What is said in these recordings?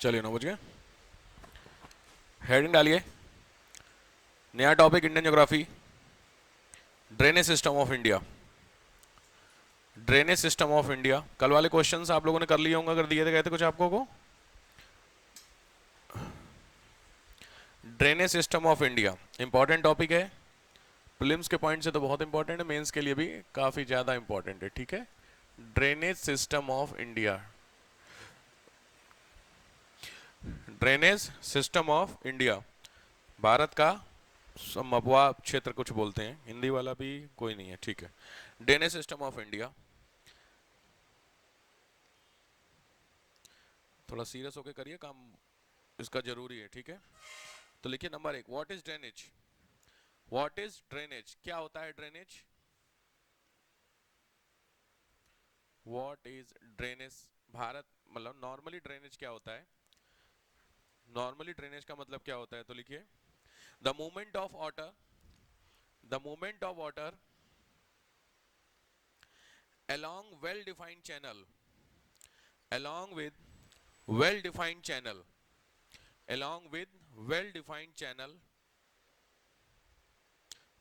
चलिए 9 बज गए। हेडिंग डालिए। नया topic Indian geography. Drainage system of India. Drainage system of India. कल वाले क्वेश्चंस आप लोगों ने कर लिए होंगे, अगर दिए थे गए थे कुछ आपको को। Drainage system of India important topic है। प्रीलिम्स के पॉइंट से तो बहुत इंपॉर्टेंट है, मेंस के लिए भी काफी ज्यादा इंपॉर्टेंट है। ठीक है, drainage system of India. Drainage system of India Bharat का मबुआ क्षेत्र कुछ बोलते हैं, हिंदी वाला भी कोई नहीं है। ठीक है, ड्रेनेज सिस्टम ऑफ इंडिया। थोड़ा सीरियस होकर करिए काम, इसका जरूरी है। ठीक है, तो लिखिए number 1, what is drainage. What is drainage, क्या होता है drainage. What is drainage. Bharat मतलब नॉर्मली ड्रेनेज क्या होता है। नॉर्मली ड्रेनेज का मतलब क्या होता है, तो लिखिए the movement of water, the movement of water along well defined channel, along with well defined channel, along with well defined channel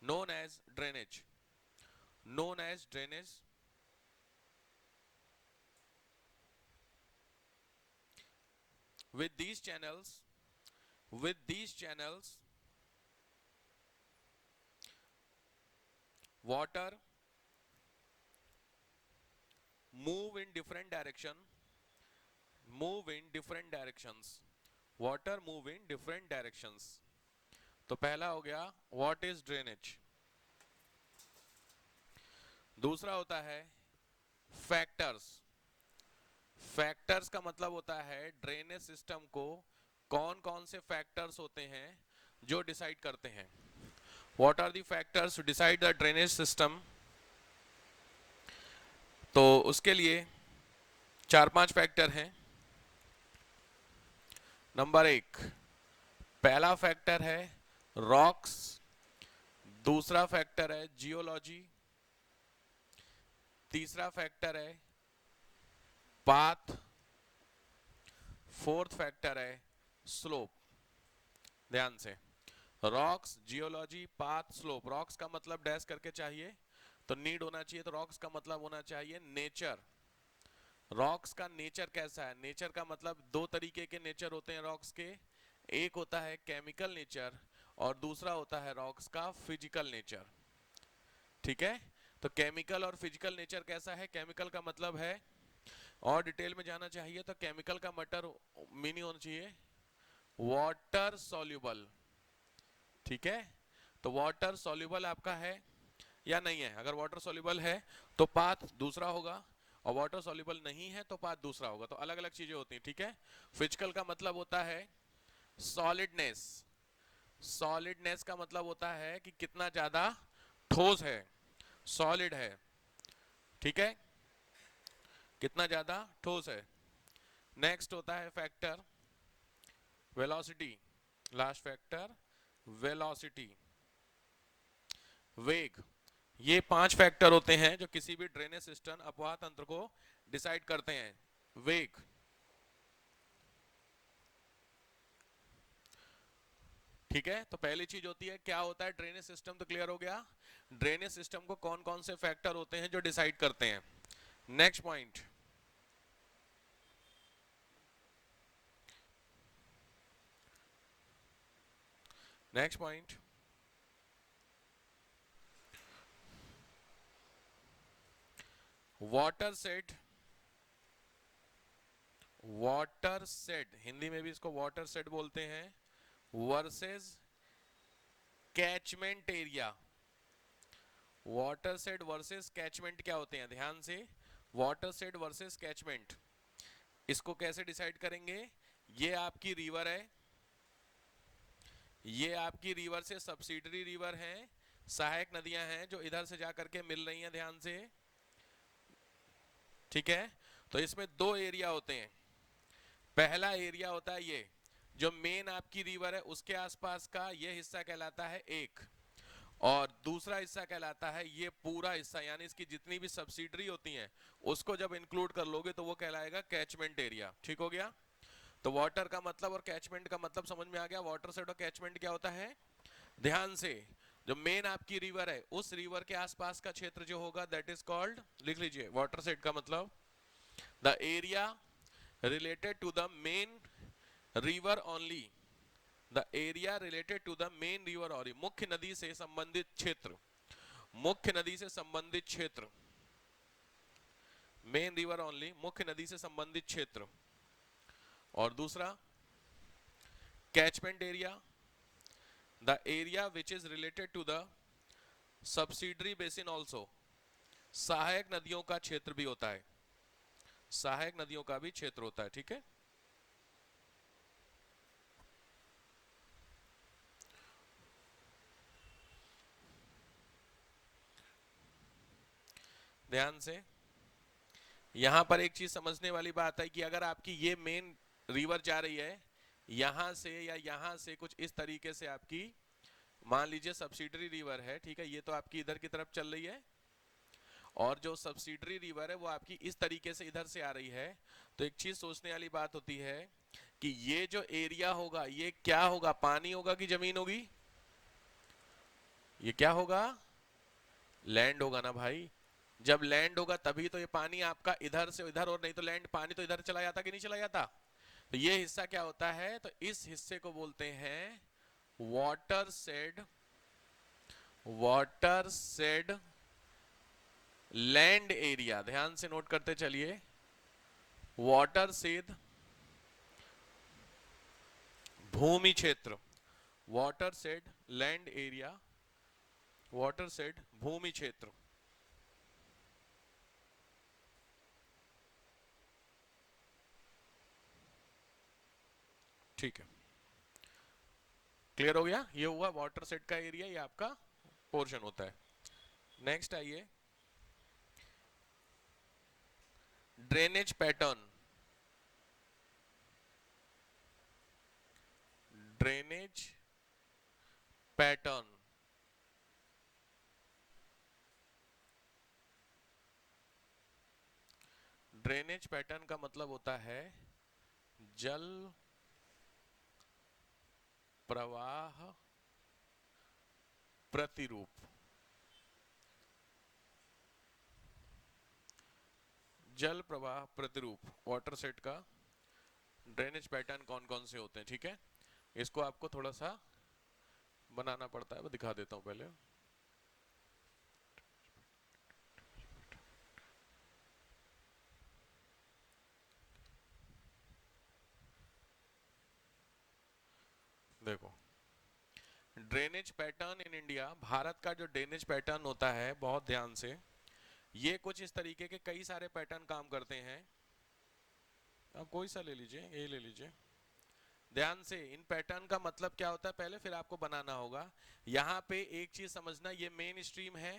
known as drainage, known as drainage. With these channels, with these channels, water move in different direction, move in different directions, water move in different directions. तो पहला हो गया what is drainage. दूसरा होता है factors. Factors का मतलब होता है ड्रेनेज सिस्टम को कौन कौन से फैक्टर्स होते हैं जो डिसाइड करते हैं। What are the factors to decide the drainage system. तो उसके लिए 4-5 फैक्टर हैं। नंबर 1, पहला फैक्टर है रॉक्स, दूसरा फैक्टर है जियोलॉजी, तीसरा फैक्टर है पाथ, फोर्थ फैक्टर है स्लोप। ध्यान से, rocks, geology, path, slope. Rocks का मतलब डैश करके चाहिए तो नीड होना चाहिए, तो रॉक्स का मतलब होना चाहिए नेचर। रॉक्स का नेचर कैसा है। नेचर का मतलब दो तरीके के नेचर होते हैं रॉक्स के। एक होता है केमिकल नेचर और दूसरा होता है रॉक्स का फिजिकल नेचर। ठीक है, तो केमिकल और फिजिकल नेचर कैसा है। केमिकल का मतलब है, और डिटेल में जाना चाहिए तो केमिकल का मीनिंग होना चाहिए वाटर सॉल्युबल। ठीक है, तो वाटर सॉल्युबल आपका है या नहीं है। अगर वाटर सॉल्युबल है तो पाथ दूसरा होगा, और वाटर सॉल्युबल नहीं है तो पाथ दूसरा होगा। तो अलग अलग चीजें होती हैं। ठीक है, फिजिकल का मतलब होता है सॉलिडनेस। सॉलिडनेस का मतलब होता है कि कितना ज्यादा ठोस है, सॉलिड है। ठीक है, कितना ज्यादा ठोस है। नेक्स्ट होता है factor velocity. Last factor velocity, वेग। ये 5 फैक्टर होते हैं जो किसी भी ड्रेनेज सिस्टम अपवाह तंत्र को डिसाइड करते हैं। वेग, ठीक है। तो पहली चीज होती है क्या होता है ड्रेनेज सिस्टम, तो क्लियर हो गया। ड्रेनेज सिस्टम को कौन कौन से फैक्टर होते हैं जो डिसाइड करते हैं। Next point, next point, water set. Water set, Hindi में भी इसको वाटर सेट बोलते हैं, versus catchment area. Water set versus catchment क्या होते हैं, ध्यान से। वाटर सेट वर्सेस कैचमेंट, इसको कैसे डिसाइड करेंगे। ये आपकी रिवर है, ये आपकी रिवर से सब्सिडरी रिवर हैं, सहायक नदियां हैं जो इधर से जा करके मिल रही हैं। ध्यान से, ठीक है। तो इसमें दो एरिया होते हैं। पहला एरिया होता है ये जो मेन आपकी रिवर है उसके आसपास का ये हिस्सा कहलाता है एक, और दूसरा हिस्सा कहलाता है ये पूरा हिस्सा, यानी इसकी जितनी भी सब्सिडरी होती हैं उसको जब इंक्लूड कर लोगे तो वो कहलाएगा कैचमेंट एरिया। ठीक हो गया। तो वाटर का मतलब और कैचमेंट का मतलब समझ में आ गया। वाटर सेड और कैचमेंट क्या होता है, ध्यान से, जो मेन आपकी रिवर है उस रिवर के आसपास का क्षेत्र जो होगा दैट इज कॉल्ड, लिख लीजिए, वाटर सेड का मतलब the area related to the main river only, the area related to the main river only, मुख्य नदी से संबंधित क्षेत्र, मुख्य नदी से संबंधित क्षेत्र, मेन रिवर ओनली, मुख्य नदी से संबंधित क्षेत्र। और दूसरा catchment area, the area which is related to the subsidiary basin also, सहायक नदियों का क्षेत्र भी होता है, सहायक नदियों का भी क्षेत्र होता है, ठीक है। ध्यान से, यहां पर एक चीज समझने वाली बात है कि अगर आपकी ये मेन रिवर जा रही है यहां से या यहां से कुछ इस तरीके से, आपकी मान लीजिए सब्सिडरी रिवर है, ठीक है, ये तो आपकी इधर की तरफ चल रही है, और जो सब्सिडरी रिवर है वो आपकी इस तरीके से इधर से आ रही है। तो एक चीज सोचने वाली बात होती है कि ये जो एरिया होगा ये क्या होगा, पानी होगा कि जमीन होगी, ये क्या होगा, लैंड होगा ना भाई। जब लैंड होगा तभी तो ये पानी आपका इधर से इधर, और नहीं तो लैंड पानी तो इधर चला जाता कि नहीं चला जाता। तो ये हिस्सा क्या होता है, तो इस हिस्से को बोलते हैं watershed, watershed land area, ध्यान से नोट करते चलिए, वाटर सेड भूमि क्षेत्र, watershed land area, watershed भूमि क्षेत्र। ठीक है, क्लियर हो गया, ये हुआ वाटर सेट का एरिया, ये आपका पोर्शन होता है। नेक्स्ट आइए, drainage pattern, drainage pattern, drainage pattern का मतलब होता है जल प्रवाह प्रतिरूप, जल प्रवाह प्रतिरूप, वाटर सेट का ड्रेनेज पैटर्न कौन कौन से होते हैं, ठीक है। इसको आपको थोड़ा सा बनाना पड़ता है, वो दिखा देता हूं पहले। देखो, drainage pattern in India, Bharat का जो ड्रेनेज पैटर्न होता है, बहुत ध्यान से, ये कुछ इस तरीके के कई सारे पैटर्न काम करते हैं। आप कोई सा ले लीजिए, ये ले लीजिए, ध्यान से, इन पैटर्न का मतलब क्या होता है पहले फिर आपको बनाना होगा। यहाँ पे एक चीज समझना, ये मेन स्ट्रीम है,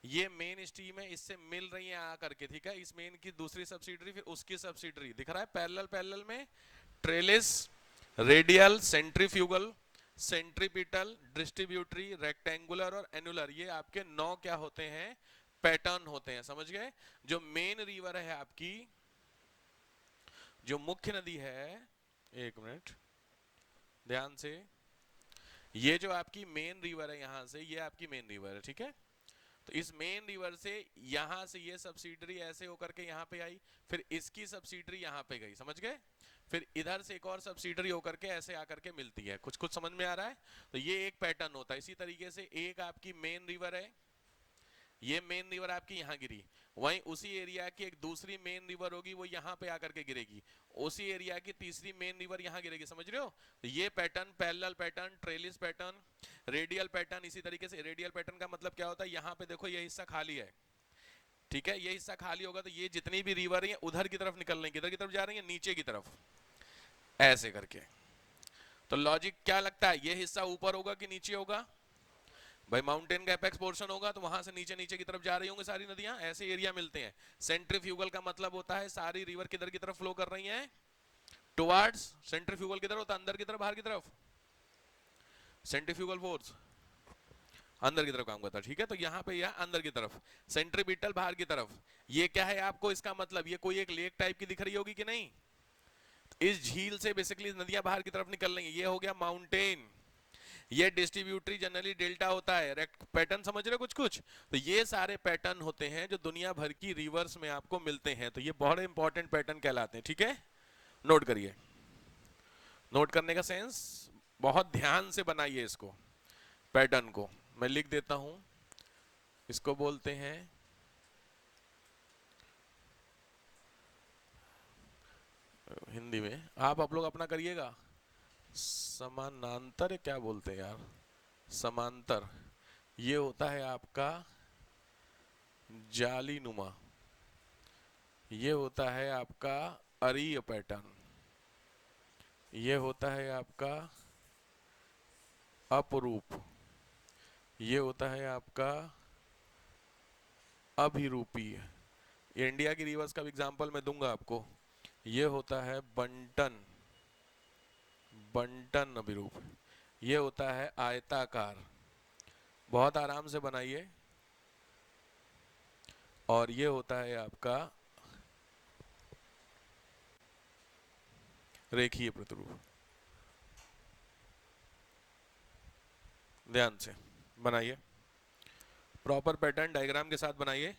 ये मेन स्ट्रीम है, इससे मिल रही है आ करके, ठीक है, इस मेन की दूसरी सब्सिडरी फिर उसकी सब्सिडरी, दिख रहा है पैरेलल पैरेलल में, trellis, radial, centrifugal, centripetal, distributary, rectangular और एनुलर, ये आपके 9 क्या होते हैं, पैटर्न होते हैं, समझ गए। जो मेन रिवर है आपकी, जो मुख्य नदी है, एक मिनट ध्यान से, ये जो आपकी मेन रिवर है यहां से, ये आपकी मेन रिवर है, ठीक है। तो इस मेन रिवर से यहां से ये सब्सिडरी ऐसे होकर के यहां पे आई, फिर इसकी सब्सिडरी यहां पे गई, समझ गए, फिर इधर से एक और सब्सिडरी होकर के ऐसे आकर के मिलती है, कुछ कुछ समझ में आ रहा है। तो ये एक पैटर्न होता है। इसी तरीके से एक आपकी मेन रिवर है, ये मेन रिवर आपकी यहाँ गिरी, वहीं उसी एरिया की एक दूसरी मेन रिवर होगी, वो यहाँ पे आकर के गिरेगी, उसी एरिया की तीसरी मेन रिवर यहाँ गिरेगी, समझ रहे हो। तो ये pattern, parallel pattern, trellis pattern, radial pattern. इसी तरीके से रेडियल पैटर्न का मतलब क्या होता है, यहाँ पे देखो ये हिस्सा खाली है, ठीक है, ये हिस्सा खाली होगा तो ये जितनी भी रिवर है उधर की तरफ निकल रही है, किधर की तरफ जा रही है, नीचे की तरफ, ऐसे करके। तो लॉजिक क्या लगता है, ये हिस्सा ऊपर होगा कि नीचे होगा, भाई माउंटेन का एपेक्स पोर्शन होगा तो वहां से नीचे नीचे की तरफ जा रही होंगी सारी नदियां, ऐसे एरिया मिलते हैं। सेंट्रीफ्यूगल का मतलब होता है सारी रिवर किधर की तरफ फ्लो कर रही हैं, टुवर्ड्स, सेंट्रीफ्यूगल किधर होता है, अंदर की तरफ, बाहर की तरफ, सेंट्रीफ्यूगल फोर्स अंदर की तरफ काम करता है, ठीक है। तो यहाँ पे यह अंदर की तरफ, सेंट्रीपिटल बाहर की तरफ। ये क्या है आपको इसका मतलब, ये कोई एक लेक टाइप की दिख रही होगी कि नहीं, इस झील से बेसिकली नदियां बाहर की तरफ निकल रही हैं। ये हो गया माउंटेन, ये डिस्ट्रीब्यूटरी जनरली डेल्टा होता है। पैटर्न समझ रहे हो कुछ कुछ? तो ये सारे पैटर्न होते हैं जो दुनिया भर की रिवर्स में आपको मिलते हैं, तो ये बहुत इंपॉर्टेंट पैटर्न कहलाते हैं। ठीक है, नोट करिए। नोट करने का सेंस, बहुत ध्यान से बनाइए इसको, पैटर्न को। मैं लिख देता हूं, इसको बोलते हैं हिंदी में, आप लोग अपना करिएगा, समानांतर क्या बोलते हैं यार, समांतर। ये होता है आपका जाली नुमा, ये होता है आपका अरीय पैटर्न, ये होता है आपका अपरूप, ये होता है आपका अभिरूपीय। ये इंडिया की रिवर्स का एग्जांपल मैं दूंगा आपको। ये होता है बंटन, बंटन अभिरूप। ये होता है आयताकार, बहुत आराम से बनाइए। और ये होता है आपका रेखीय प्रतिरूप। ध्यान से बनाइए, प्रॉपर पैटर्न डायग्राम के साथ बनाइए।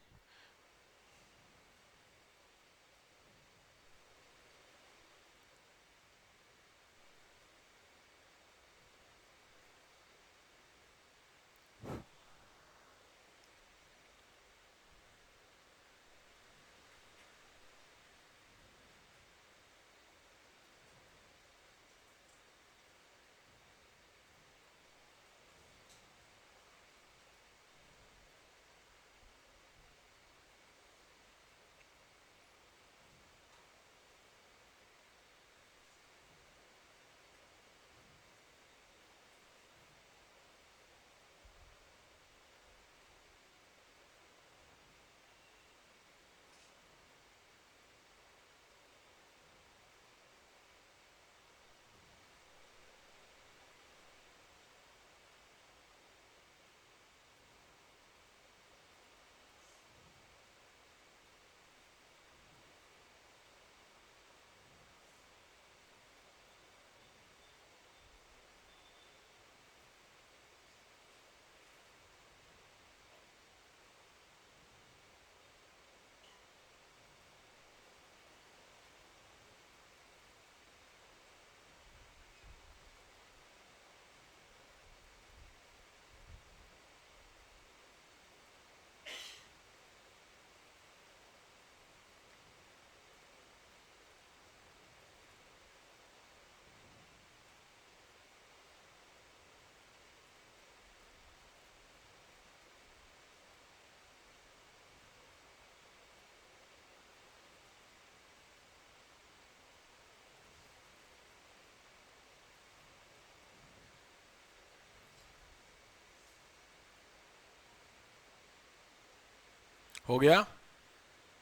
हो गया,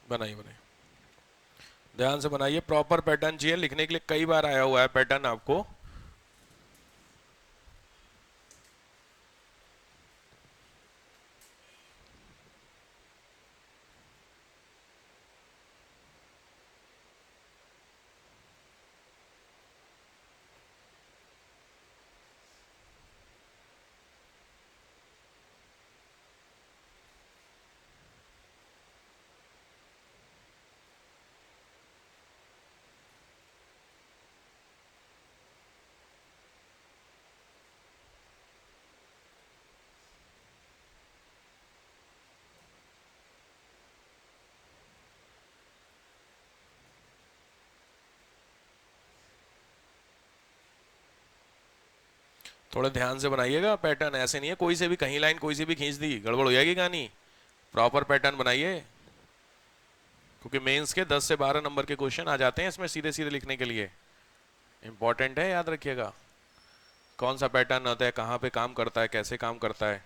बनाइए बनाइए, ध्यान से बनाइए। प्रॉपर पैटर्न चाहिए, लिखने के लिए कई बार आया हुआ है पैटर्न आपको। थोड़ा ध्यान से बनाइएगा पैटर्न, ऐसे नहीं है कोई से भी कहीं लाइन कोई से भी खींच दी, गड़बड़ हो जाएगी कहानी। प्रॉपर पैटर्न बनाइए, क्योंकि मेंस के 10 से 12 नंबर के क्वेश्चन आ जाते हैं इसमें सीधे सीधे लिखने के लिए। इंपॉर्टेंट है, याद रखिएगा कौन सा पैटर्न होता है, कहाँ पे काम करता है, कैसे काम करता है।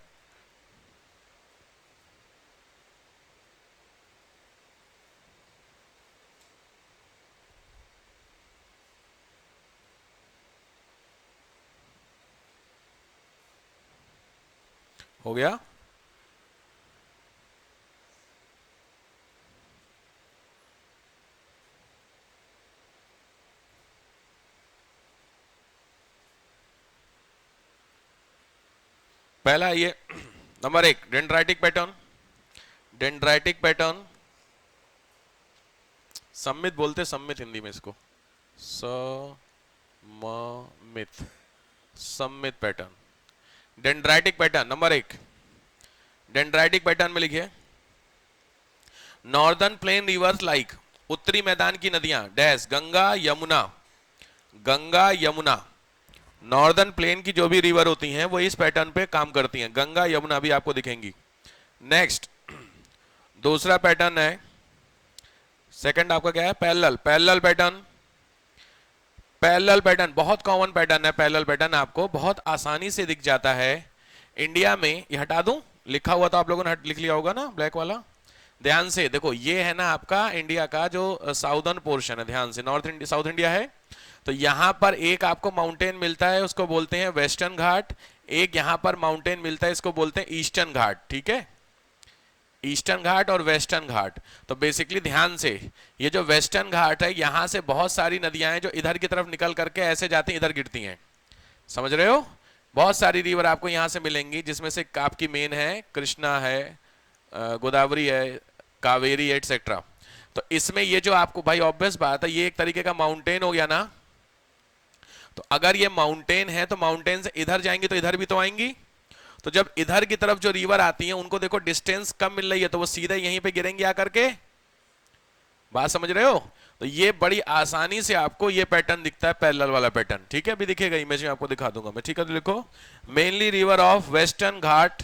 हो गया, पहला ये number 1 dendritic pattern, dendritic pattern सम्मित बोलते, सम्मित हिंदी में इसको सम्मित, सम्मित pattern, dendritic pattern number 1। Dendritic pattern में लिखिए नॉर्दर्न प्लेन रिवर्स लाइक, उत्तरी मैदान की नदियां dash Ganga Yamuna, Ganga Yamuna, northern plain की जो भी रिवर होती हैं वो इस पैटर्न पे काम करती हैं, गंगा यमुना भी आपको दिखेंगी। नेक्स्ट दूसरा पैटर्न है, सेकंड आपका क्या है, parallel, parallel pattern, parallel pattern बहुत कॉमन पैटर्न है, पैरेलल पैटर्न आपको बहुत आसानी से दिख जाता है इंडिया में। ये हटा दूं, लिखा हुआ तो आप लोगों ने लिख लिया होगा ना ब्लैक वाला, ध्यान से देखो, ये है ना आपका इंडिया का जो साउदर्न पोर्शन है, ध्यान से, नॉर्थ इंडिया साउथ इंडिया है, तो यहां पर एक आपको माउंटेन मिलता है उसको बोलते हैं वेस्टर्न घाट, एक यहां पर माउंटेन मिलता है इसको बोलते हैं ईस्टर्न घाट, ठीक है, ईस्टर्न घाट और वेस्टर्न घाट। तो बेसिकली ध्यान से, ये जो वेस्टर्न घाट है यहां से बहुत सारी नदियां हैं जो इधर की तरफ निकल करके ऐसे जाती हैं, इधर गिरती हैं, समझ रहे हो, बहुत सारी रिवर आपको यहां से मिलेंगी, जिसमें से आपकी मेन है कृष्णा है, गोदावरी है, कावेरी एटसेट्रा। तो इसमें ये जो आपको भाई ऑब्वियस बात है, ये एक तरीके का माउंटेन हो गया ना, तो अगर ये माउंटेन है तो माउंटेन से इधर जाएंगी तो इधर भी तो आएंगी, तो जब इधर की तरफ जो रिवर आती हैं उनको देखो डिस्टेंस कम मिल रही है तो वो सीधे यहीं पे गिरेंगे आकर के, बात समझ रहे हो। तो ये बड़ी आसानी से आपको ये पैटर्न दिखता है, पैरेलल वाला पैटर्न, ठीक है, अभी दिखेगा इमेज में आपको दिखा दूंगा मैं, ठीक है। तो लिखो mainly river of western ghat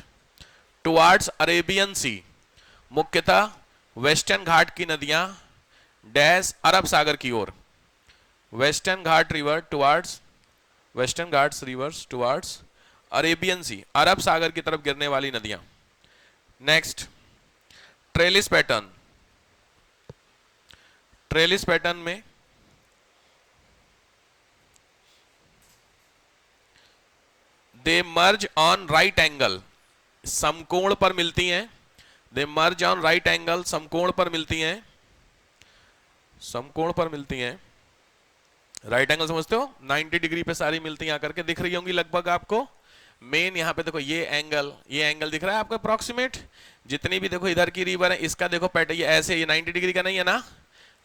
towards Arabian sea, मुख्यतः वेस्टर्न घाट की नदियां डैश अरब सागर की ओर, western ghat river towards, western ghats rivers towards Arabian sea, अरब सागर की तरफ गिरने वाली नदियां। Next trellis pattern, trellis pattern में they merge on right angle, समकोण पर मिलती हैं, they merge on right angle, समकोण पर मिलती हैं, समकोण पर मिलती हैं, राइट एंगल समझते हो, 90 डिग्री पे सारी मिलती हैं आकर के, दिख रही होंगी लगभग आपको। मेन यहाँ पे देखो ये एंगल दिख रहा है आपको अप्रोक्सीमेट, जितनी भी देखो इधर की रिवर है इसका देखो पैटर्न ये ऐसे, ये 90 डिग्री का नहीं है ना,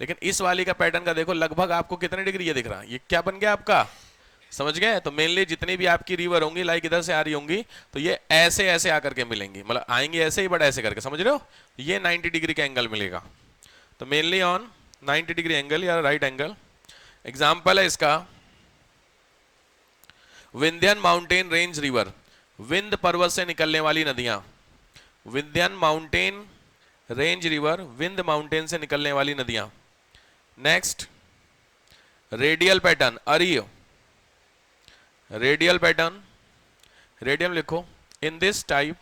लेकिन इस वाली का पैटर्न का देखो लगभग आपको कितने डिग्री ये दिख रहा है, ये क्या बन गया आपका, समझ गए। तो मेनली जितनी भी आपकी रिवर होंगी लाइक इधर से आ रही होंगी तो ये ऐसे ऐसे आकर के मिलेंगी, मतलब आएंगे ऐसे ही बट ऐसे करके, समझ रहे हो, ये 90 डिग्री का एंगल मिलेगा। तो मेनली ऑन 90 डिग्री एंगल या राइट एंगल। एग्जाम्पल है इसका Vindhyan mountain range river, Vindhya पर्वत से निकलने वाली नदियां, Vindhyan mountain range river, Vindhya mountain से निकलने वाली नदियां। नेक्स्ट रेडियल पैटर्न, अरियो, रेडियल पैटर्न, रेडियल लिखो, in this type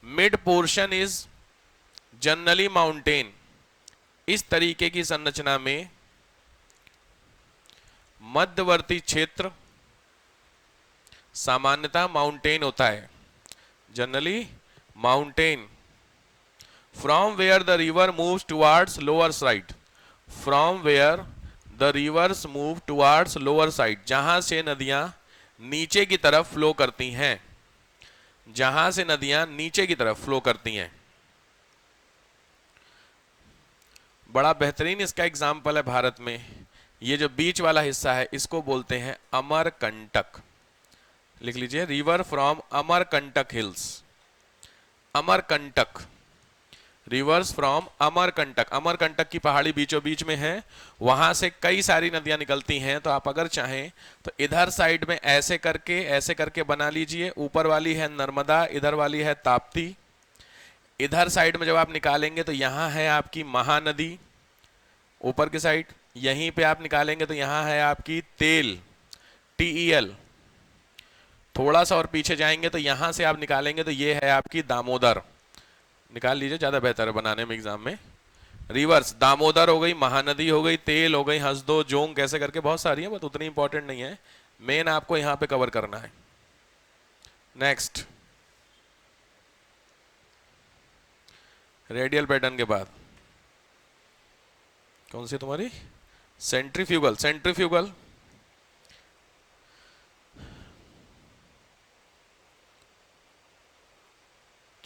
mid portion is generally mountain, इस तरीके की संरचना में मध्यवर्ती क्षेत्र सामान्यतः माउंटेन होता है, generally mountain, from where the river moves towards lower side, from where the rivers move towards lower side, जहां से नदियां नीचे की तरफ फ्लो करती हैं, जहां से नदियां नीचे की तरफ फ्लो करती हैं। बड़ा बेहतरीन इसका एग्जाम्पल है भारत में, ये जो बीच वाला हिस्सा है इसको बोलते हैं अमरकंटक, लिख लीजिए, river from Amarkantak hills, Amarkantak, reverse from Amarkantak, Amarkantak की पहाड़ी बीचों बीच में है, वहां से कई सारी नदियां निकलती हैं। तो आप अगर चाहें तो इधर साइड में ऐसे करके बना लीजिए, ऊपर वाली है नर्मदा, इधर वाली है ताप्ती, इधर साइड में जब आप निकालेंगे तो यहां है आपकी महानदी, ऊपर की साइड यहीं पे आप निकालेंगे तो यहां है आपकी तेल, TEL, थोड़ा सा और पीछे जाएंगे तो यहां से आप निकालेंगे तो ये है आपकी दामोदर, निकाल लीजिए, ज्यादा बेहतर है बनाने में एग्जाम में। रिवर्स दामोदर हो गई, महानदी हो गई, तेल हो गई, हंसदो, जोंग, कैसे करके बहुत सारी है, बट उतनी इंपॉर्टेंट नहीं है, मेन आपको यहां पे कवर करना है। नेक्स्ट रेडियल पैटर्न के बाद कौन सी तुम्हारी, सेंट्रीफ्यूगल, सेंट्रीफ्यूगल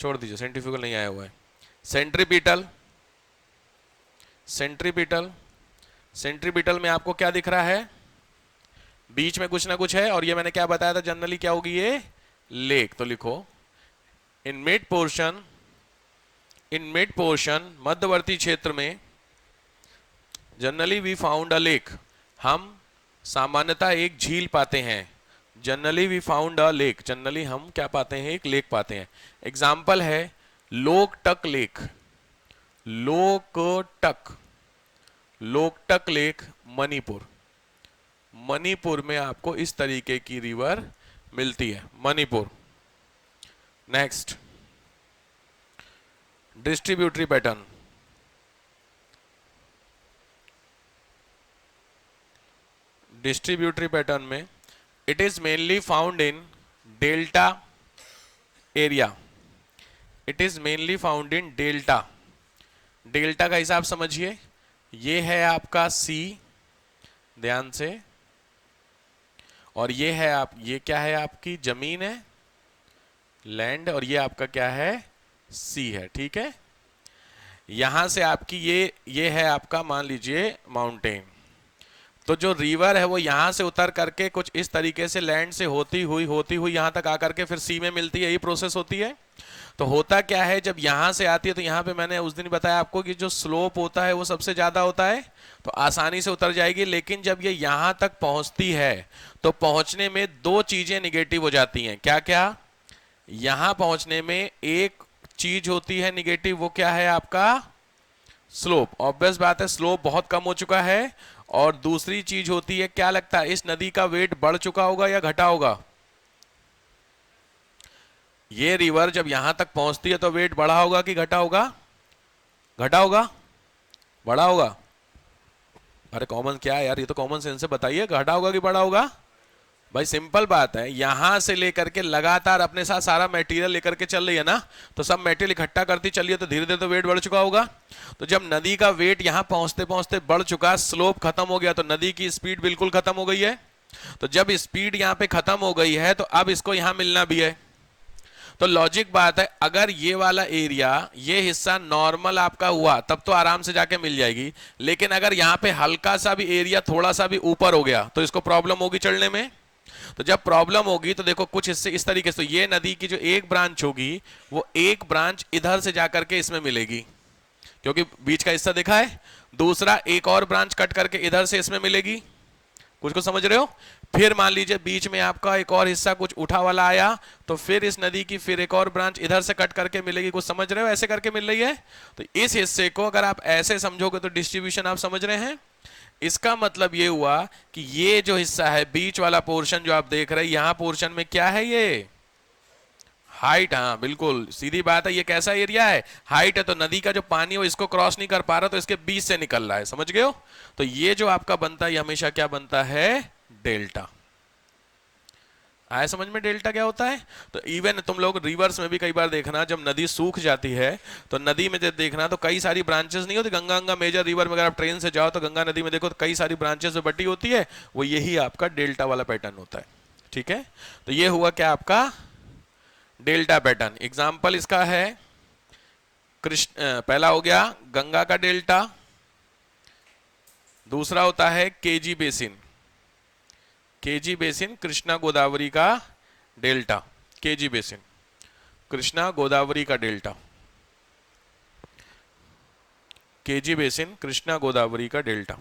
छोड़ दीजिए, सेंट्रीफ्यूगल नहीं आया हुआ है। सेंट्रीपिटल, सेंट्रीपिटल, सेंट्रीपिटल में आपको क्या दिख रहा है, बीच में कुछ ना कुछ है, और ये मैंने क्या बताया था जनरली क्या होगी ये, लेक। तो लिखो in mid portion, in mid portion मध्यवर्ती क्षेत्र में generally we found a lake, हम सामान्यतः एक झील पाते हैं। Generally we found a lake, generally हम क्या पाते हैं, एक लेक पाते हैं। एग्जाम्पल है लोकटक लेक, लोकटक, लोकटक लेक मणिपुर। मणिपुर में आपको इस तरीके की रिवर मिलती है, Manipur. Next distributary pattern, distributary pattern में it is mainly found in delta area, it is mainly found in delta. Delta का हिसाब समझिए, ये है आपका सी, ध्यान से, और ये है आप, ये क्या है आपकी जमीन है, लैंड, और ये आपका क्या है, सी है, ठीक है। यहां से आपकी ये है आपका मान लीजिए माउंटेन। तो जो रिवर है वो यहां से उतर करके कुछ इस तरीके से लैंड से होती हुई यहां तक आकर के फिर सी में मिलती है, यही प्रोसेस होती है। तो होता क्या है, जब यहां से आती है तो यहां पे मैंने उस दिन बताया आपको कि जो स्लोप होता है वो सबसे ज्यादा होता है, तो आसानी से उतर जाएगी। लेकिन जब ये यहां तक पहुंचती है तो पहुंचने में दो चीजें निगेटिव हो जाती हैं। क्या क्या, यहां पहुंचने में एक चीज होती है निगेटिव, वो क्या है आपका स्लोप। ऑब्वियस बात है, स्लोप बहुत कम हो चुका है। और दूसरी चीज होती है, क्या लगता है इस नदी का वेट बढ़ चुका होगा या घटा होगा? ये रिवर जब यहां तक पहुंचती है तो वेट बढ़ा होगा कि घटा होगा? घटा होगा, बढ़ा होगा? अरे कॉमन क्या है यार, ये तो कॉमन सेंस से बताइए, घटा होगा कि बढ़ा होगा? भाई सिंपल बात है, यहां से लेकर के लगातार अपने साथ सारा मटेरियल लेकर के चल रही है ना, तो सब मटेरियल इकट्ठा करती चलिए तो धीरे धीरे तो वेट बढ़ चुका होगा। तो जब नदी का वेट यहां पहुंचते पहुंचते बढ़ चुका, स्लोप खत्म हो गया, तो नदी की स्पीड बिल्कुल खत्म हो गई है। तो जब स्पीड यहां पे खत्म हो गई है तो अब इसको यहां मिलना भी है। तो लॉजिक बात है, अगर ये वाला एरिया, ये हिस्सा नॉर्मल आपका हुआ तब तो आराम से जाके मिल जाएगी। लेकिन अगर यहाँ पे हल्का सा भी एरिया थोड़ा सा भी ऊपर हो गया तो इसको प्रॉब्लम होगी चढ़ने में। तो जब प्रॉब्लम होगी तो देखो कुछ हिस्से इस तरीके से, ये नदी की जो एक ब्रांच होगी वो एक ब्रांच इधर से जाकर के इसमें मिलेगी, क्योंकि बीच का हिस्सा देखा है। दूसरा एक और ब्रांच कट करके इधर से इसमें मिलेगी, कुछ को समझ रहे हो? फिर मान लीजिए बीच में आपका एक और हिस्सा कुछ उठा वाला आया, तो फिर इस नदी की फिर एक और ब्रांच इधर से कट करके मिलेगी, कुछ समझ रहे हो? ऐसे करके मिल रही है। तो इस हिस्से को अगर आप ऐसे समझोगे तो डिस्ट्रीब्यूशन आप समझ रहे हैं। इसका मतलब ये हुआ कि ये जो हिस्सा है बीच वाला पोर्शन जो आप देख रहे हैं, यहां पोर्शन में क्या है, ये हाइट। हाँ बिल्कुल सीधी बात है, ये कैसा एरिया है, हाइट है। तो नदी का जो पानी हो इसको क्रॉस नहीं कर पा रहा, तो इसके बीच से निकल रहा है, समझ गए हो? तो ये जो आपका बनता है ये हमेशा क्या बनता है, डेल्टा। आया समझ में डेल्टा क्या होता है? तो इवन तुम लोग रिवर्स में भी कई बार देखना, जब नदी सूख जाती है तो नदी में जब देखना तो कई सारी ब्रांचेस नहीं होती। गंगा मेजर रिवर में अगर आप ट्रेन से जाओ तो गंगा नदी में देखो तो कई सारी ब्रांचेस बटी होती है, वो यही आपका डेल्टा वाला पैटर्न होता है। ठीक है, तो ये हुआ क्या आपका डेल्टा पैटर्न। एग्जाम्पल इसका है कृष्ण, पहला हो गया गंगा का डेल्टा, दूसरा होता है KG basin, KG basin Krishna Godavari का delta, KG basin Krishna Godavari का delta, KG basin Krishna Godavari का डेल्टा।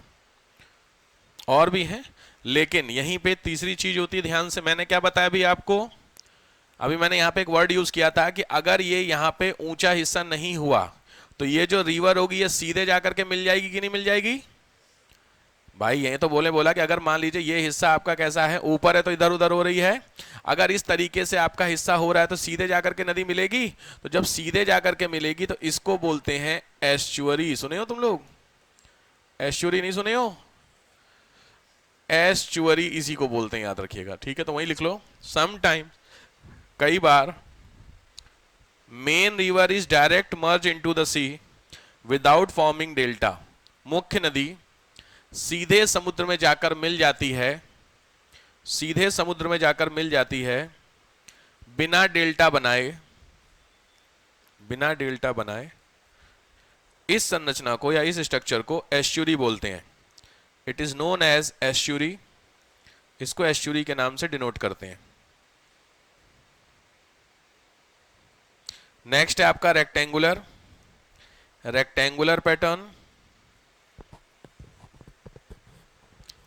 और भी है, लेकिन यहीं पे तीसरी चीज होती है, ध्यान से, मैंने क्या बताया अभी आपको, अभी मैंने यहां पे एक वर्ड यूज किया था कि अगर ये यहां पे ऊंचा हिस्सा नहीं हुआ तो ये जो रिवर होगी ये सीधे जाकर के मिल जाएगी कि नहीं मिल जाएगी? भाई ये तो बोला कि अगर मान लीजिए ये हिस्सा आपका कैसा है, ऊपर है तो इधर उधर हो रही है, अगर इस तरीके से आपका हिस्सा हो रहा है तो सीधे जाकर के नदी मिलेगी। तो जब सीधे जाकर के मिलेगी तो इसको बोलते हैं एस्चुअरी। सुने हो तुम लोग? एस्चुअरी नहीं सुने हो? एस्चुअरी इसी को बोलते हैं, याद रखिएगा। ठीक है, तो वही लिख लो। समटाइम, कई बार, main river is direct merge into the sea without forming delta. मुख्य नदी सीधे समुद्र में जाकर मिल जाती है, सीधे समुद्र में जाकर मिल जाती है बिना डेल्टा बनाए, बिना डेल्टा बनाए इस संरचना को या इस स्ट्रक्चर को एस्चुरी बोलते हैं। It is known as estuary, इसको एस्चुरी के नाम से डिनोट करते हैं। नेक्स्ट है आपका रेक्टेंगुलर, रेक्टेंगुलर पैटर्न,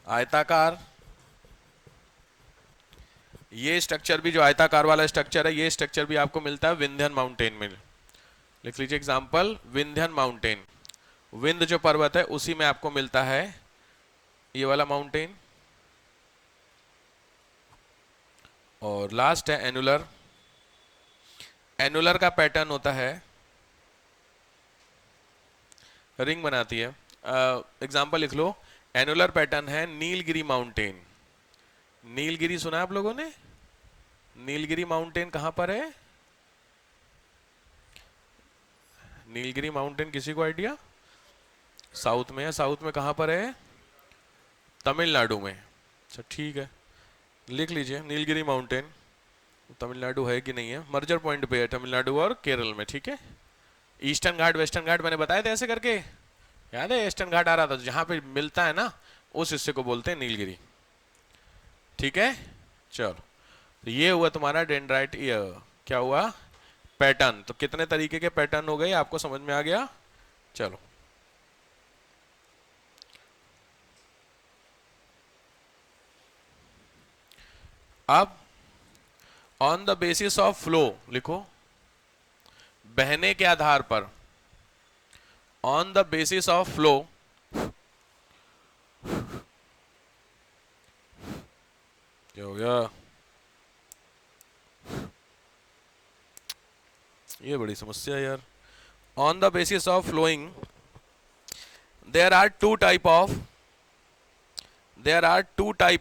आयताकार। ये स्ट्रक्चर भी, जो आयताकार वाला स्ट्रक्चर है, ये स्ट्रक्चर भी आपको मिलता है विंध्यन माउंटेन में। लिख लीजिए एग्जांपल, विंध्यन माउंटेन। विंध्य जो पर्वत है उसी में आपको मिलता है ये वाला माउंटेन। और लास्ट है एनुलर। एनुलर का पैटर्न होता है, रिंग बनाती है। एग्जांपल लिख लो, एनुलर पैटर्न है नीलगिरी माउंटेन। नीलगिरी सुना है आप लोगों ने? नीलगिरी माउंटेन कहां पर है? नीलगिरी माउंटेन किसी को आइडिया? साउथ में है। साउथ में कहां पर है? तमिलनाडु में। अच्छा ठीक है, लिख लीजिए नीलगिरी माउंटेन। तमिलनाडु है कि नहीं है? मर्जर पॉइंट पे है तमिलनाडु और केरल में, ठीक है। ईस्टर्न घाट वेस्टर्न घाट मैंने बताया था ऐसे करके, याद है? ईस्टर्न घाट आ रहा था, जहां पे मिलता है ना उस हिस्से को बोलते हैं नीलगिरी, ठीक है। चलो, तो ये हुआ तुम्हारा डेंड्राइट, ये क्या हुआ? पैटर्न। तो कितने तरीके के पैटर्न हो गए आपको समझ में आ गया? चलो, अब on the basis of flow लिखो, बहने के आधार पर। On the basis of flow, क्या हो गया? ये बड़ी समस्या है यार। On the basis of flowing there are two type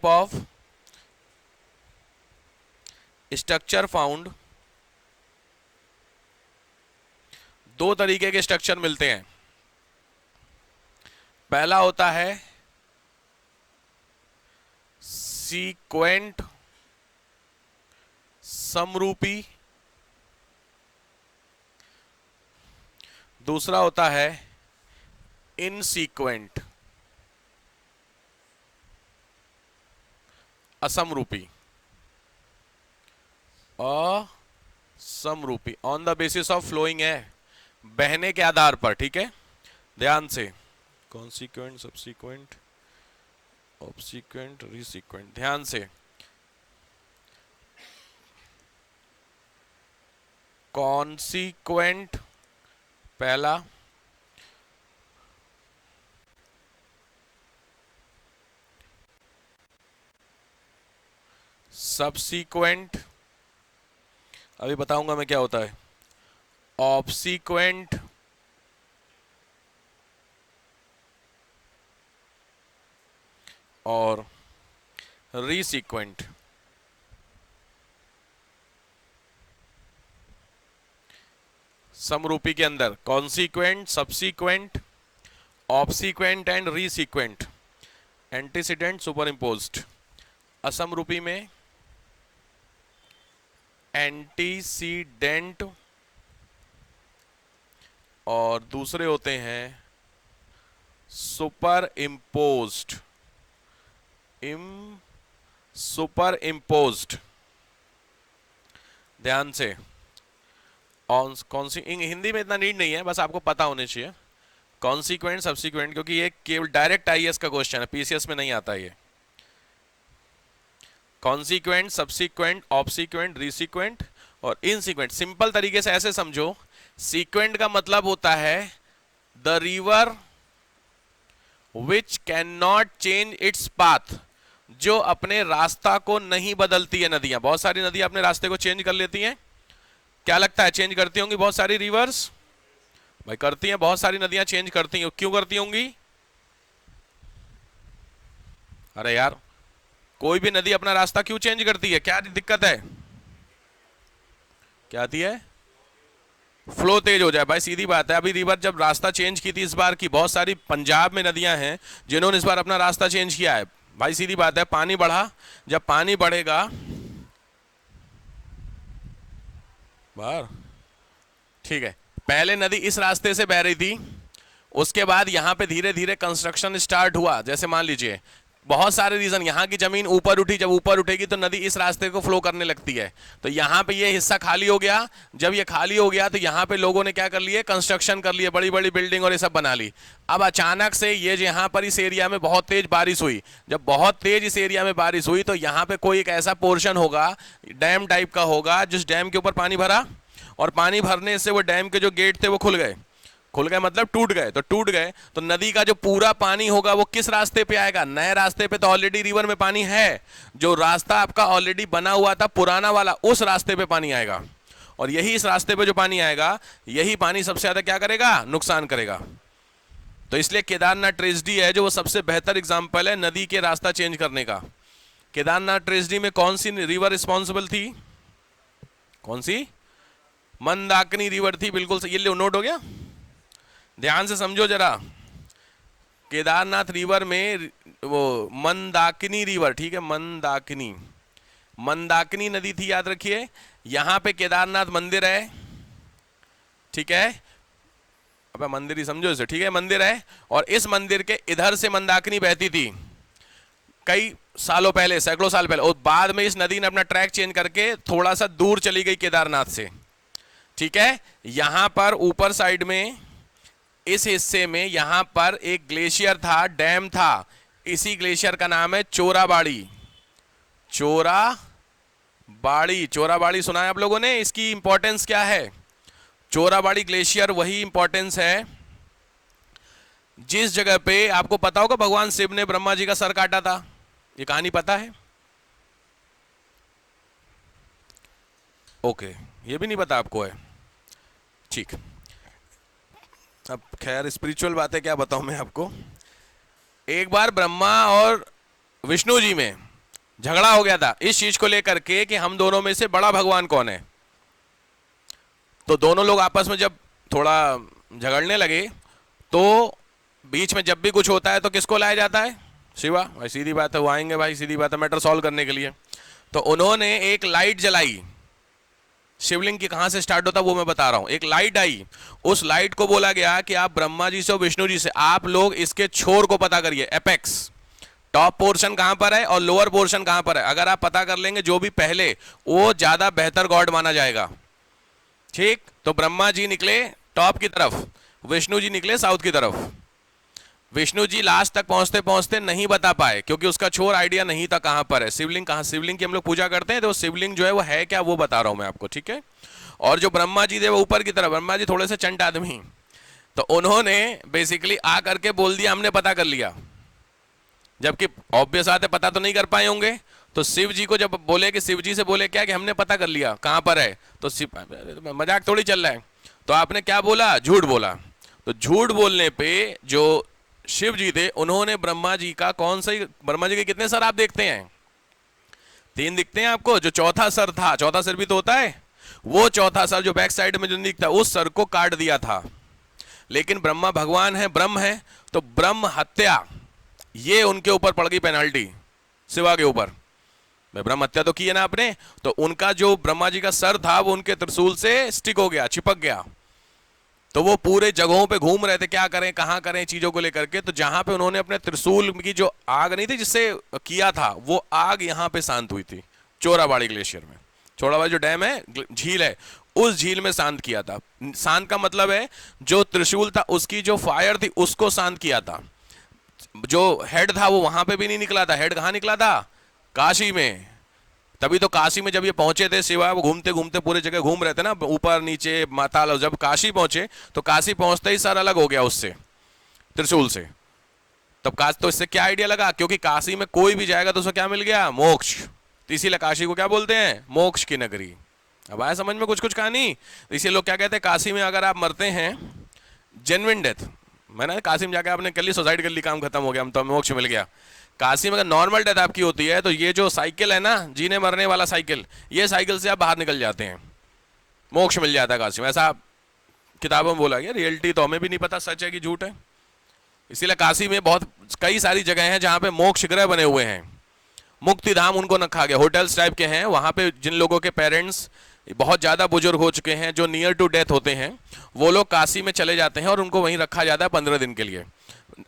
of structure found. दो तरीके के स्ट्रक्चर मिलते हैं। पहला होता है सीक्वेंट समरूपी, दूसरा होता है इनसीक्वेंट असमरूपी। असमरूपी on the basis of flowing है, बहने के आधार पर, ठीक है। ध्यान से, कॉन्सिक्वेंट, सबसीक्वेंट, ऑब्सीक्वेंट, रीसीक्वेंट। ध्यान से, कॉन्सिक्वेंट पहला, सबसीक्वेंट अभी बताऊंगा मैं क्या होता है, ऑब्सीक्वेंट और रीसीक्वेंट। समरूपी के अंदर consequent, subsequent, obsequent and resequent, antecedent, super imposed. असमरूपी में एंटीसीडेंट और दूसरे होते हैं सुपर इम्पोज्ड। Super imposed. ध्यान से, कौन सी हिंदी में इतना नीड नहीं है, बस आपको पता होने चाहिए कॉन्सिक्वेंट, सबसीक्वेंट, क्योंकि ये केवल डायरेक्ट आईएएस का क्वेश्चन है, पीसीएस में नहीं आता ये। कॉन्सिक्वेंट, सबसीक्वेंट, ऑब्सीक्वेंट, रीसीक्वेंट और इनसीक्वेंट। सिंपल तरीके से ऐसे समझो, सीक्वेंट का मतलब होता है the river which can not change its path, जो अपने रास्ता को नहीं बदलती है। नदियां, बहुत सारी नदियां अपने रास्ते को चेंज कर लेती हैं। क्या लगता है चेंज करती होंगी बहुत सारी रिवर्स? भाई करती हैं, बहुत सारी नदियां चेंज करती हैं। क्यों करती होंगी? अरे यार, कोई भी नदी अपना रास्ता क्यों चेंज करती है? क्या दिक्कत है? क्या आती है? फ्लो तेज हो जाए। भाई सीधी बात है, अभी रिवर जब रास्ता चेंज की थी इस बार की, बहुत सारी पंजाब में नदियां हैं जिन्होंने इस बार अपना रास्ता चेंज किया है। भाई सीधी बात है, पानी बढ़ा, जब पानी बढ़ेगा बाहर, ठीक है, पहले नदी इस रास्ते से बह रही थी, उसके बाद यहाँ पे धीरे धीरे कंस्ट्रक्शन स्टार्ट हुआ। जैसे मान लीजिए बहुत सारे रीजन, यहाँ की जमीन ऊपर उठी, जब ऊपर उठेगी तो नदी इस रास्ते को फ्लो करने लगती है, तो यहाँ पे ये हिस्सा खाली हो गया। जब ये खाली हो गया तो यहाँ पे लोगों ने क्या कर लिए, कंस्ट्रक्शन कर लिए, बड़ी बड़ी बिल्डिंग और ये सब बना ली। अब अचानक से ये यहाँ पर इस एरिया में बहुत तेज बारिश हुई। जब बहुत तेज इस एरिया में बारिश हुई तो यहाँ पे कोई एक ऐसा पोर्शन होगा, डैम टाइप का होगा, जिस डैम के ऊपर पानी भरा, और पानी भरने से वो डैम के जो गेट थे वो खुल गए मतलब टूट गए। तो टूट गए तो नदी का जो पूरा पानी होगा वो किस रास्ते पे आएगा, नए रास्ते पे। तो ऑलरेडी रिवर में पानी है, जो रास्ता आपका ऑलरेडी बना हुआ था पुराना वाला, उस रास्ते पे पानी आएगा। और यही इस रास्ते पे जो पानी आएगा, यही पानी सबसे ज्यादा क्या करेगा, नुकसान करेगा। तो इसलिए केदारनाथ ट्रेजेडी है जो वो सबसे बेहतर एग्जाम्पल है नदी के रास्ता चेंज करने का। केदारनाथ ट्रेजेडी में कौन सी रिवर रिस्पॉन्सिबल थी, कौन सी, मंदाकिनी रिवर थी, बिल्कुल सही। ये नोट हो गया, ध्यान से समझो जरा। केदारनाथ रिवर में वो मंदाकिनी रिवर, ठीक है, मंदाकिनी नदी थी, याद रखिए। यहां पे केदारनाथ मंदिर है, ठीक है, अब मंदिर ही समझो इसे, ठीक है, मंदिर है। और इस मंदिर के इधर से मंदाकिनी बहती थी कई सालों पहले, सैकड़ों साल पहले, और बाद में इस नदी ने अपना ट्रैक चेंज करके थोड़ा सा दूर चली गई केदारनाथ से, ठीक है। यहां पर ऊपर साइड में इस हिस्से में यहां पर एक ग्लेशियर था, डैम था, इसी ग्लेशियर का नाम है चोराबाड़ी। चोराबाड़ी सुना है आप लोगों ने, इसकी इंपॉर्टेंस क्या है। चोराबाड़ी ग्लेशियर वही इंपॉर्टेंस है जिस जगह पे आपको पता होगा भगवान शिव ने ब्रह्मा जी का सर काटा था, ये कहानी पता है, ओके, ये भी नहीं पता आपको है, ठीक। अब खैर स्पिरिचुअल बातें क्या बताऊं मैं आपको। एक बार ब्रह्मा और विष्णु जी में झगड़ा हो गया था इस चीज को लेकर के कि हम दोनों में से बड़ा भगवान कौन है। तो दोनों लोग आपस में जब थोड़ा झगड़ने लगे तो बीच में जब भी कुछ होता है तो किसको लाया जाता है, शिवा, भाई सीधी बात है, वो आएंगे भाई, सीधी बात है, मैटर सॉल्व करने के लिए। तो उन्होंने एक लाइट जलाई, शिवलिंग की कहां से स्टार्ट होता है वो मैं बता रहा हूं। एक लाइट आई, उस लाइट को बोला गया कि आप ब्रह्मा जी से और विष्णु जी से आप लोग इसके छोर को पता करिए, एपेक्स, टॉप पोर्शन कहां पर है और लोअर पोर्शन कहां पर है। अगर आप पता कर लेंगे जो भी पहले, वो ज्यादा बेहतर गॉड माना जाएगा, ठीक। तो ब्रह्मा जी निकले टॉप की तरफ, विष्णु जी निकले साउथ की तरफ। विष्णु जी लास्ट तक पहुंचते पहुंचते नहीं बता पाए क्योंकि उसका छोर आइडिया नहीं था कहां पर है। शिवलिंग कहां, शिवलिंग की हम लोग पूजा करते हैं तो शिवलिंग जो है वो है क्या वो बता रहा हूं मैं आपको, ठीक है। और जो ब्रह्मा जी थे वो ऊपर की तरफ, ब्रह्मा जी थोड़े से चंट आदमी, तो उन्होंने बेसिकली आ करके बोल दिया हमने पता कर लिया, जबकि ऑब्वियस बात है पता तो नहीं कर पाए होंगे। तो शिव जी को जब बोले कि शिव जी से बोले क्या कि हमने पता कर लिया कहां पर है, तो शिव मजाक थोड़ी चल रहा है, तो आपने क्या बोला, झूठ बोला। तो झूठ बोलने पे जो शिव जी थे उन्होंने ब्रह्मा जी का कौन सा, ब्रह्मा जी के कितने सर आप देखते हैं, 3 दिखते हैं आपको, जो चौथा सर था, चौथा सर भी तो होता है, वो चौथा सर जो बैक साइड में जो दिखता है उस सर को काट दिया था। लेकिन ब्रह्मा भगवान है, ब्रह्म है, तो ब्रह्म हत्या ये उनके ऊपर पड़ गई पेनाल्टी, शिवा के ऊपर। ब्रह्म हत्या तो की है ना आपने, तो उनका जो ब्रह्मा जी का सर था वो उनके त्रिशूल से स्टिक हो गया, चिपक गया। तो वो पूरे जगहों पे घूम रहे थे, क्या करें कहां करें चीजों को लेकर के। तो जहां पे उन्होंने अपने त्रिशूल की जो आग नहीं थी जिससे किया था, वो आग यहां पे शांत हुई थी चोराबाड़ी ग्लेशियर में। चोराबाड़ी जो डैम है, झील है, उस झील में शांत किया था। शांत का मतलब है जो त्रिशूल था उसकी जो फायर थी उसको शांत किया था। जो हेड था वो वहां पे भी नहीं निकला था, हेड कहां निकला था, काशी में। तभी तो काशी में जब ये पहुंचे थे शिवा, वो घूमते घूमते पूरे जगह घूम रहे थे ना, ऊपर नीचे माताल, जब काशी पहुंचे तो काशी पहुंचते ही सर अलग हो गया उससे, त्रिशूल से। तब काशी, तो इससे क्या आइडिया लगा, क्योंकि काशी में कोई भी जाएगा तो उसे क्या मिल गया, मोक्ष। तो इसीलिए काशी को क्या बोलते हैं, मोक्ष की नगरी। अब आया समझ में कुछ कुछ कहानी। इसीलिए लोग क्या कहते हैं, काशी में अगर आप मरते हैं जेन्युइन डेथ, मैंने काशी में जाकर आपने कर ली, सुसाइड कर ली, काम खत्म हो गया, हम तो मोक्ष मिल गया। काशी में अगर नॉर्मल डेथ आपकी होती है तो ये जो साइकिल है ना, जीने मरने वाला साइकिल, ये साइकिल से आप बाहर निकल जाते हैं, मोक्ष मिल जाता है काशी में। ऐसा किताबों में बोला गया, रियलिटी तो हमें भी नहीं पता सच है कि झूठ है। इसीलिए काशी में बहुत कई सारी जगह हैं जहाँ पे मोक्ष ग्रह बने हुए हैं, मुक्ति धाम उनको रखा गया, होटल्स टाइप के हैं। वहाँ पे जिन लोगों के पेरेंट्स बहुत ज़्यादा बुजुर्ग हो चुके हैं, जो नियर टू डेथ होते हैं, वो लोग काशी में चले जाते हैं और उनको वहीं रखा जाता है 15 दिन के लिए।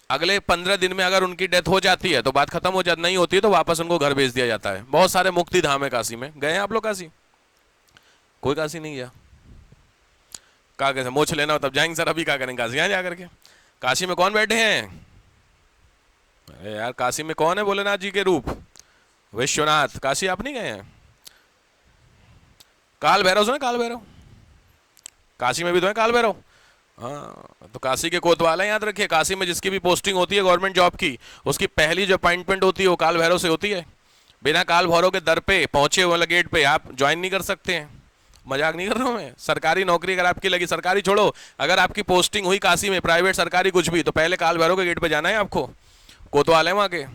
अगले 15 दिन में अगर उनकी डेथ हो जाती है तो बात खत्म हो जाती, नहीं होती है तो वापस उनको घर भेज दिया जाता है। बहुत सारे मुक्ति धाम है काशी में। गए हैं आप लोग काशी? कोई काशी नहीं गया? कहा कैसे मोछ लेना हो तब जाएंगे सर, अभी क्या करेंगे काशी? यहाँ जा करके काशी में कौन बैठे हैं? अरे यार काशी में कौन है भोलेनाथ जी के रूप? विश्वनाथ। काशी आप नहीं गए हैं? काल भैरव सुने? काल भैरव काशी में भी तो है काल भैरव। हाँ, तो काशी के कोतवाल याद रखिए, काशी में जिसकी भी पोस्टिंग होती है गवर्नमेंट जॉब की, उसकी पहली जो अपॉइंटमेंट होती है वो काल भैरव से होती है। बिना काल भैरव के दर पे पहुंचे वाला गेट पे आप ज्वाइन नहीं कर सकते हैं। मजाक नहीं कर रहा हूँ मैं। सरकारी नौकरी अगर आपकी लगी, सरकारी छोड़ो, अगर आपकी पोस्टिंग हुई काशी में, प्राइवेट सरकारी कुछ भी, तो पहले काल भैरव के गेट पे जाना है आपको। कोतवाल है वहाँ के।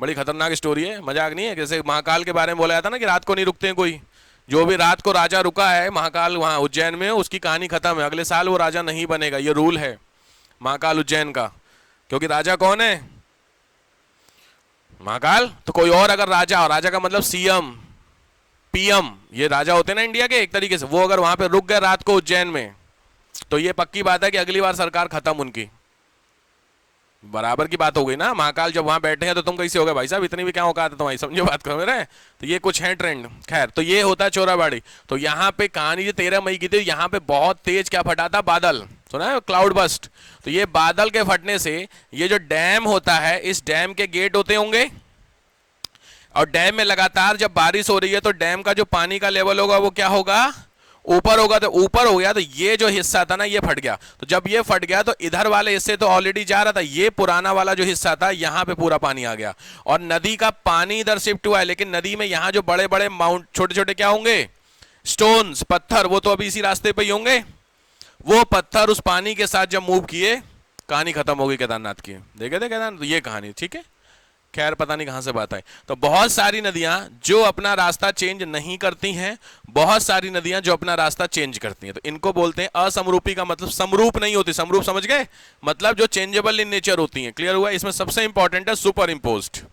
बड़ी खतरनाक स्टोरी है, मजाक नहीं है। जैसे महाकाल के बारे में बोला जाता ना कि रात को नहीं रुकते हैं कोई, जो भी रात को राजा रुका है महाकाल वहाँ उज्जैन में, उसकी कहानी खत्म है, अगले साल वो राजा नहीं बनेगा। ये रूल है महाकाल उज्जैन का। क्योंकि राजा कौन है? महाकाल। तो कोई और अगर राजा, और राजा का मतलब सीएम पीएम, ये राजा होते हैं ना इंडिया के एक तरीके से, वो अगर वहां पे रुक गए रात को उज्जैन में, तो ये पक्की बात है कि अगली बार सरकार खत्म उनकी। बराबर की बात हो गई ना। महाकाल जब वहां बैठे हैं तो तुम कैसे हो गए भाई साहब? इतनी भी क्या औकात है तुम्हारी? समझो बात करो मेरे। तो ये कुछ है ट्रेंड। खैर, तो ये होता है चोराबाड़ी। तो यहाँ पे कहानी जो 13 मई की थी, यहाँ पे बहुत तेज क्या फटा था? बादल। सुना है? Cloud burst. तो ये बादल के फटने से ये जो डैम होता है, इस डैम के गेट होते होंगे, और डैम में लगातार जब बारिश हो रही है तो डैम का जो पानी का लेवल होगा वो क्या होगा? ऊपर होगा। तो ऊपर हो गया तो ये जो हिस्सा था ना ये फट गया। तो जब ये फट गया तो इधर वाले हिस्से तो ऑलरेडी जा रहा था, ये पुराना वाला जो हिस्सा था यहाँ पे पूरा पानी आ गया और नदी का पानी इधर शिफ्ट हुआ है। लेकिन नदी में यहाँ जो बड़े बड़े माउंट, छोटे छोटे क्या होंगे? स्टोन्स, पत्थर, वो तो अभी इसी रास्ते पे ही होंगे। वो पत्थर उस पानी के साथ जब मूव किए, कहानी खत्म हो गई केदारनाथ की। देखे थे केदारनाथ? तो ये कहानी ठीक है। खैर पता नहीं कहां से बात आई। तो बहुत सारी नदियां जो अपना रास्ता चेंज नहीं करती हैं, बहुत सारी नदियां जो अपना रास्ता चेंज करती हैं, तो इनको बोलते हैं असमरूपी। का मतलब समरूप नहीं होती। समरूप समझ गए? मतलब जो चेंजेबल इन नेचर होती हैं। क्लियर हुआ? इसमें सबसे इंपॉर्टेंट है सुपर इम्पोज्ड।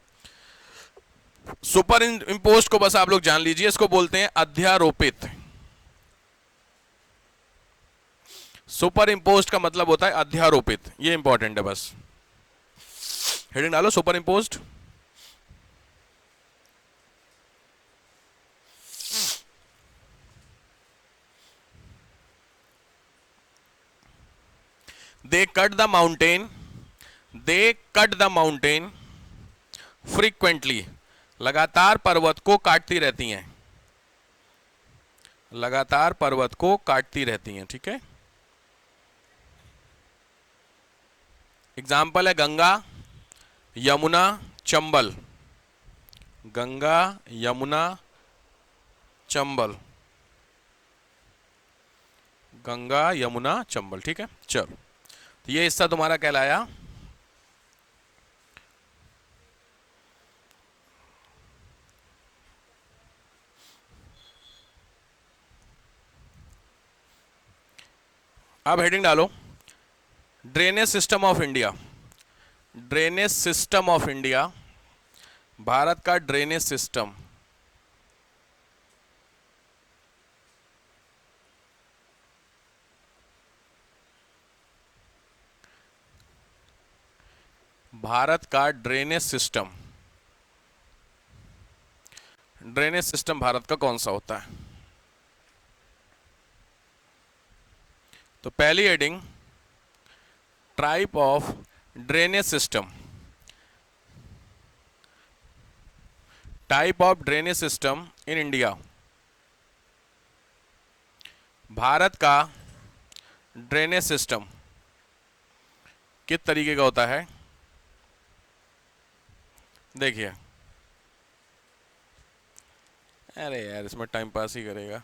सुपर इम्पोज्ड को बस आप लोग जान लीजिए, इसको बोलते हैं अध्यारोपित। सुपर इम्पोज्ड का मतलब होता है अध्यारोपित। ये इंपॉर्टेंट है, बस हेडिंग डालो super imposed. They cut the mountain. They cut the mountain frequently. लगातार पर्वत को काटती रहती हैं। लगातार पर्वत को काटती रहती हैं। ठीक है। एग्जाम्पल है गंगा, यमुना, चंबल। गंगा, यमुना, चंबल। गंगा, यमुना, चंबल। ठीक है। चलो, तो ये हिस्सा तुम्हारा कहलाया अब हेडिंग डालो drainage system of India. Drainage system of India, Bharat का ड्रेनेज सिस्टम। भारत का drainage system. Drainage system Bharat का कौन सा होता है? तो पहली heading type of drainage system. Type of drainage system in India. Bharat का ड्रेनेज सिस्टम किस तरीके का होता है? देखिए, अरे यार इसमें टाइम पास ही करेगा।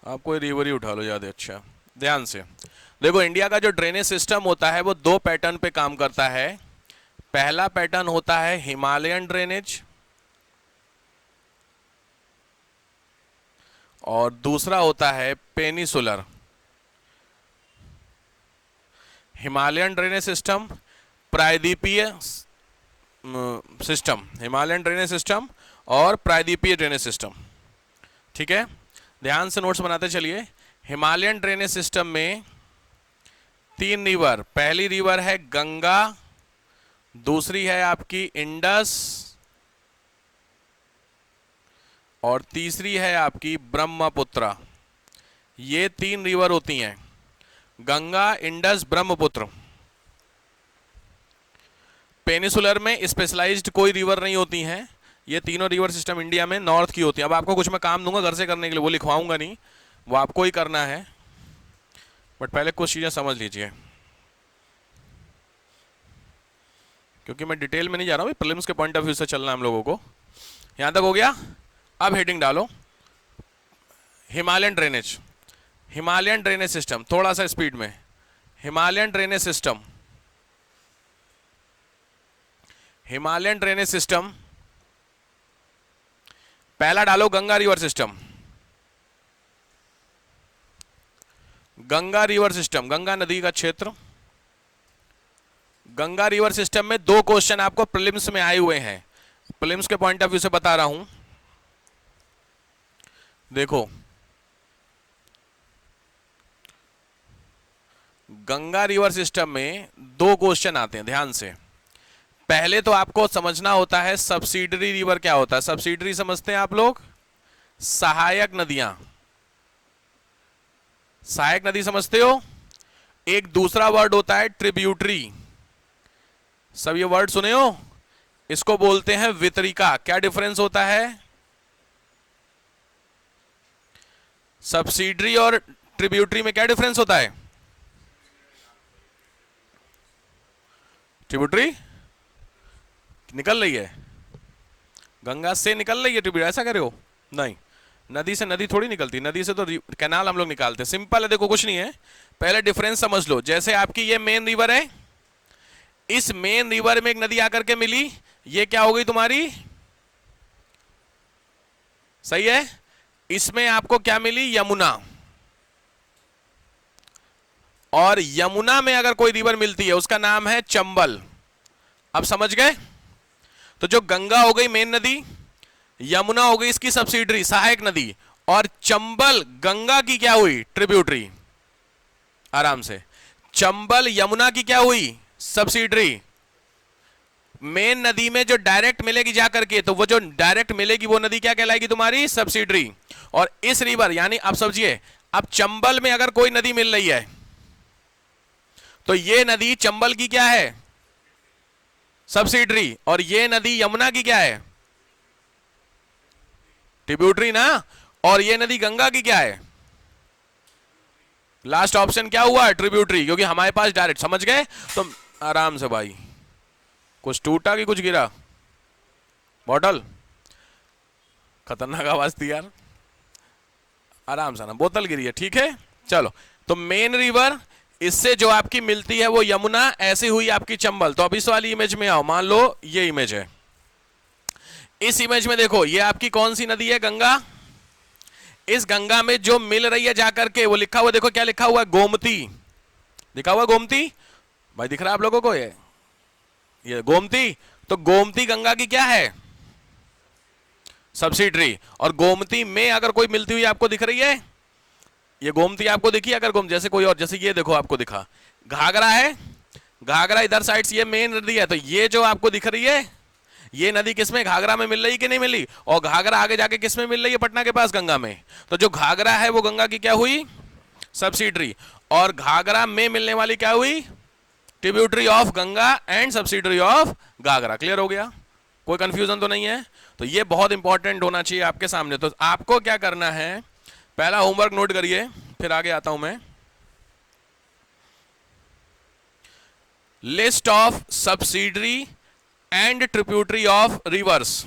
आप कोई रिवर ही उठा लो ज्यादा अच्छा। ध्यान से देखो, इंडिया का जो ड्रेनेज सिस्टम होता है वो दो पैटर्न पे काम करता है। पहला पैटर्न होता है हिमालयन ड्रेनेज और दूसरा होता है पेनिसुलर। हिमालयन ड्रेनेज सिस्टम प्रायद्वीपीय सिस्टम, हिमालयन ड्रेनेज सिस्टम और प्रायद्वीपीय ड्रेनेज सिस्टम। ठीक है, ध्यान से नोट्स बनाते चलिए। हिमालयन ड्रेनेज सिस्टम में 3 रिवर, पहली रिवर है गंगा, दूसरी है आपकी इंडस और तीसरी है आपकी ब्रह्मपुत्र। ये 3 रिवर होती हैं, गंगा, इंडस, ब्रह्मपुत्र। पेनिसुलर में स्पेशलाइज्ड कोई रिवर नहीं होती हैं, ये तीनों रिवर सिस्टम इंडिया में नॉर्थ की होती है। अब आपको कुछ मैं काम दूंगा घर से करने के लिए, वो लिखवाऊंगा नहीं, वो आपको ही करना है, बट पहले कुछ चीज़ें समझ लीजिए, क्योंकि मैं डिटेल में नहीं जा रहा हूँ, प्रीलिम्स के पॉइंट ऑफ व्यू से चलना है हम लोगों को। यहाँ तक हो गया। अब हेडिंग डालो, Himalayan drainage. Himalayan drainage system, थोड़ा सा स्पीड में। Himalayan drainage system, Himalayan drainage system. पहला डालो Ganga river system. Ganga river system, Ganga नदी का क्षेत्र। गंगा रिवर सिस्टम में 2 क्वेश्चन आपको प्रीलिम्स में आए हुए हैं, प्रीलिम्स के पॉइंट ऑफ व्यू से बता रहा हूं। देखो, गंगा रिवर सिस्टम में 2 क्वेश्चन आते हैं, ध्यान से। पहले तो आपको समझना होता है सब्सिडरी रिवर क्या होता है। सब्सिडरी समझते हैं आप लोग, सहायक नदियां। सहायक नदी समझते हो। एक दूसरा वर्ड होता है ट्रिब्यूटरी, सब ये वर्ड सुने हो, इसको बोलते हैं वितरिका। क्या डिफरेंस होता है सब्सिडरी और ट्रिब्यूटरी में? क्या डिफरेंस होता है? ट्रिब्यूटरी निकल रही है, गंगा से निकल रही है ट्रिब्यूटरी, ऐसा कह रहे हो? नहीं, नदी से नदी थोड़ी निकलती, नदी से तो कैनाल हम लोग निकालते हैं। सिंपल है, देखो कुछ नहीं है, पहले डिफरेंस समझ लो। जैसे आपकी ये मेन रिवर है, इस मेन रिवर में एक नदी आकर के मिली, ये क्या हो गई तुम्हारी? सही है। इसमें आपको क्या मिली? यमुना। और यमुना में अगर कोई रिवर मिलती है उसका नाम है चंबल। अब समझ गए? तो जो गंगा हो गई मेन नदी, यमुना हो गई इसकी सब्सिडरी सहायक नदी, और चंबल गंगा की क्या हुई? ट्रिब्यूटरी। आराम से, चंबल यमुना की क्या हुई? सब्सिडरी। मेन नदी में जो डायरेक्ट मिलेगी जाकर के, तो वो जो डायरेक्ट मिलेगी वो नदी क्या कहलाएगी तुम्हारी? सब्सिडरी। और इस रिवर, यानी आप समझिए, अब चंबल में अगर कोई नदी मिल रही है तो ये नदी चंबल की क्या है? सब्सिडरी। और ये नदी यमुना की क्या है? ट्रिब्यूटरी ना। और ये नदी गंगा की क्या है? लास्ट ऑप्शन क्या हुआ? ट्रिब्यूटरी, क्योंकि हमारे पास डायरेक्ट। समझ गए? तो आराम से भाई, कुछ टूटा कि कुछ गिरा? बॉटल, खतरनाक आवाज थी यार, आराम से ना, बोतल गिरी है। ठीक है, चलो। तो मेन रिवर, इससे जो आपकी मिलती है वो यमुना, ऐसी हुई आपकी चंबल। तो अब इस वाली इमेज में आओ, मान लो ये इमेज है। इस इमेज में देखो, ये आपकी कौन सी नदी है? गंगा। इस गंगा में जो मिल रही है जाकर के, वो लिखा हुआ, देखो क्या लिखा हुआ है? गोमती। लिखा हुआ गोमती, भाई दिख रहा है आप लोगों को? ये गोमती। तो गोमती गंगा की क्या है? सब्सिडरी। और गोमती में अगर कोई मिलती हुई आपको दिख रही है, ये गोमती आपको दिखी? अगर जैसे कोई और, जैसे ये देखो आपको दिखा, घाघरा है, घाघरा इधर साइड से, ये मेन नदी है। तो ये जो आपको दिख रही है, ये नदी किसमें? घाघरा में मिल रही कि नहीं मिली? और घाघरा आगे जाके किसमें मिल रही है? पटना के पास, गंगा में। तो जो घाघरा है वो गंगा की क्या हुई? सब्सिडरी। और घाघरा में मिलने वाली क्या हुई? Tributary of Ganga and subsidiary of Ghaghara. Clear हो गया? कोई कंफ्यूजन तो नहीं है? तो ये बहुत इंपॉर्टेंट होना चाहिए आपके सामने। तो आपको क्या करना है, पहला होमवर्क नोट करिए, फिर आगे आता हूं मैं। List of subsidiary and tributary of reverse.